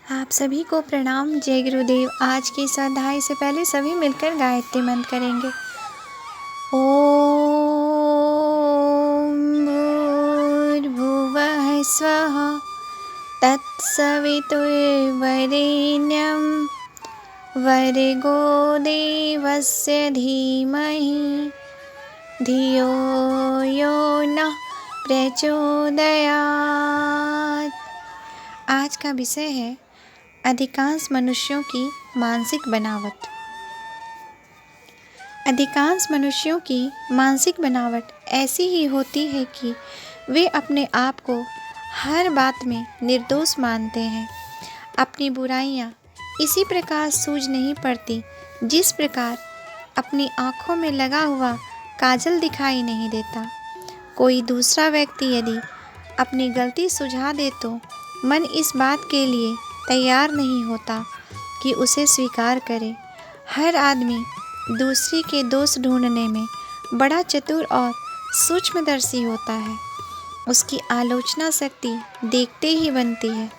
आप सभी को प्रणाम। जय गुरुदेव। आज की इस अध्याय से पहले सभी मिलकर गायत्री मंत्र करेंगे। ओम भूर्भुवः स्वः तत्सवितुर्वरेण्यं भर्गो देवस्य धीमहि धियो यो नः प्रचोदयात्। आज का विषय है अधिकांश मनुष्यों की मानसिक बनावट। अधिकांश मनुष्यों की मानसिक बनावट ऐसी ही होती है कि वे अपने आप को हर बात में निर्दोष मानते हैं। अपनी बुराइयां इसी प्रकार सूझ नहीं पड़ती जिस प्रकार अपनी आँखों में लगा हुआ काजल दिखाई नहीं देता। कोई दूसरा व्यक्ति यदि अपनी गलती सुझा दे तो मन इस बात के लिए तैयार नहीं होता कि उसे स्वीकार करे। हर आदमी दूसरे के दोष ढूंढने में बड़ा चतुर और सूक्ष्मदर्शी होता है। उसकी आलोचना शक्ति देखते ही बनती है,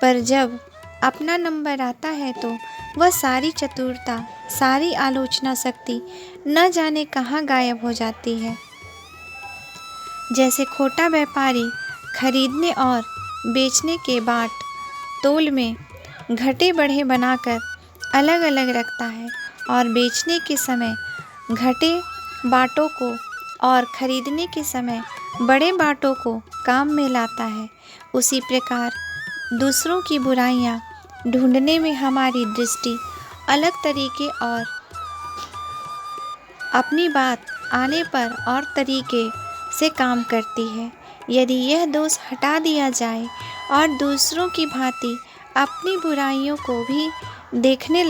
पर जब अपना नंबर आता है तो वह सारी चतुरता, सारी आलोचना शक्ति न जाने कहाँ गायब हो जाती है। जैसे खोटा व्यापारी खरीदने और बेचने के बाट तोल में घटे बढ़े बनाकर अलग अलग रखता है और बेचने के समय घटे बाटों को और खरीदने के समय बड़े बाटों को काम में लाता है, उसी प्रकार दूसरों की बुराइयां ढूंढने में हमारी दृष्टि अलग तरीके और अपनी बात आने पर और तरीके से काम करती है। यदि यह दोष हटा दिया जाए और दूसरों की भांति अपनी बुराइयों को भी देखने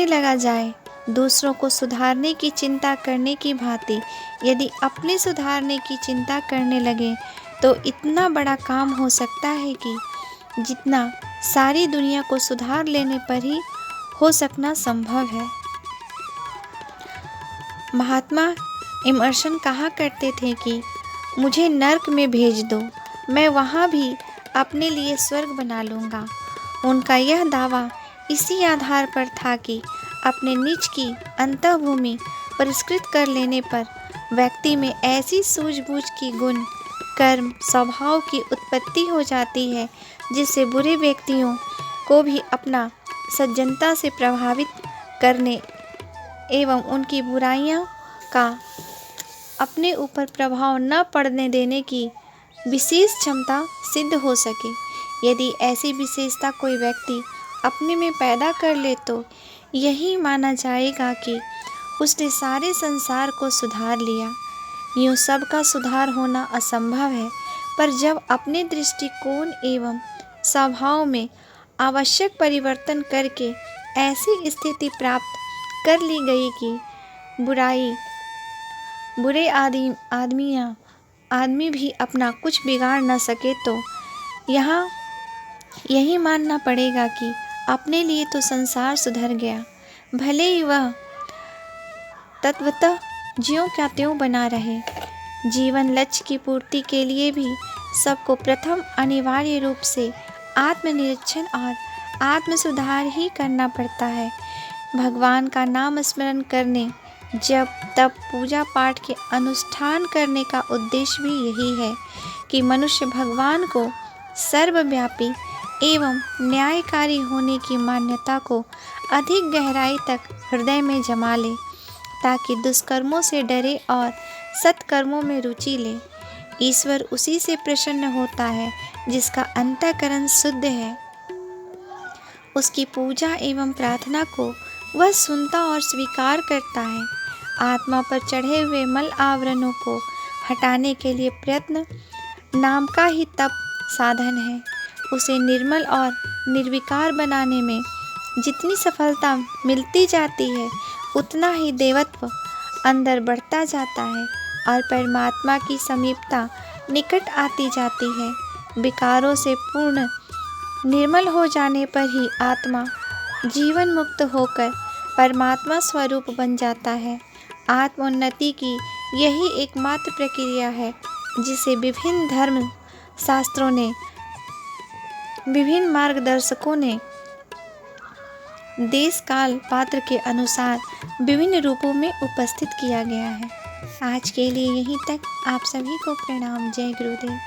लगा जाए, दूसरों को सुधारने की चिंता करने की भांति यदि अपने सुधारने की चिंता करने लगे तो इतना बड़ा काम हो सकता है कि जितना सारी दुनिया को सुधार लेने पर ही हो सकना संभव है। महात्मा इमर्सन कहा करते थे कि मुझे नर्क में भेज दो, मैं वहाँ भी अपने लिए स्वर्ग बना लूँगा। उनका यह दावा इसी आधार पर था कि अपने निज की अंतःभूमि परिष्कृत कर लेने पर व्यक्ति में ऐसी सूझबूझ की गुण, कर्म, स्वभाव की उत्पत्ति हो जाती है जिससे बुरे व्यक्तियों को भी अपना सज्जनता से प्रभावित करने एवं उनकी बुराइयों का अपने ऊपर प्रभाव न पड़ने देने की विशेष क्षमता सिद्ध हो सके। यदि ऐसी विशेषता कोई व्यक्ति अपने में पैदा कर ले तो यही माना जाएगा कि उसने सारे संसार को सुधार लिया। यूँ सबका सुधार होना असंभव है, पर जब अपने दृष्टिकोण एवं स्वभाव में आवश्यक परिवर्तन करके ऐसी स्थिति प्राप्त कर ली गई कि बुरे आदमी भी अपना कुछ बिगाड़ न सके तो यहाँ यही मानना पड़ेगा कि अपने लिए तो संसार सुधर गया, भले ही वह तत्वतः ज्यों का त्यों बना रहे। जीवन लक्ष्य की पूर्ति के लिए भी सबको प्रथम अनिवार्य रूप से आत्मनिरीक्षण और आत्म सुधार ही करना पड़ता है। भगवान का नाम स्मरण करने, जब तब पूजा पाठ के अनुष्ठान करने का उद्देश्य भी यही है कि मनुष्य भगवान को सर्वव्यापी एवं न्यायकारी होने की मान्यता को अधिक गहराई तक हृदय में जमा ले, ताकि दुष्कर्मों से डरे और सत्कर्मों में रुचि ले। ईश्वर उसी से प्रसन्न होता है जिसका अंतःकरण शुद्ध है। उसकी पूजा एवं प्रार्थना को वह सुनता और स्वीकार करता है। आत्मा पर चढ़े हुए मल आवरणों को हटाने के लिए प्रयत्न नाम का ही तप साधन है। उसे निर्मल और निर्विकार बनाने में जितनी सफलता मिलती जाती है उतना ही देवत्व अंदर बढ़ता जाता है और परमात्मा की समीपता निकट आती जाती है। विकारों से पूर्ण निर्मल हो जाने पर ही आत्मा जीवन मुक्त होकर परमात्मा स्वरूप बन जाता है। आत्मोन्नति की यही एकमात्र प्रक्रिया है जिसे विभिन्न धर्म शास्त्रों ने विभिन्न मार्गदर्शकों ने देश काल पात्र के अनुसार विभिन्न रूपों में उपस्थित किया गया है। आज के लिए यहीं तक। आप सभी को प्रणाम। जय गुरुदेव।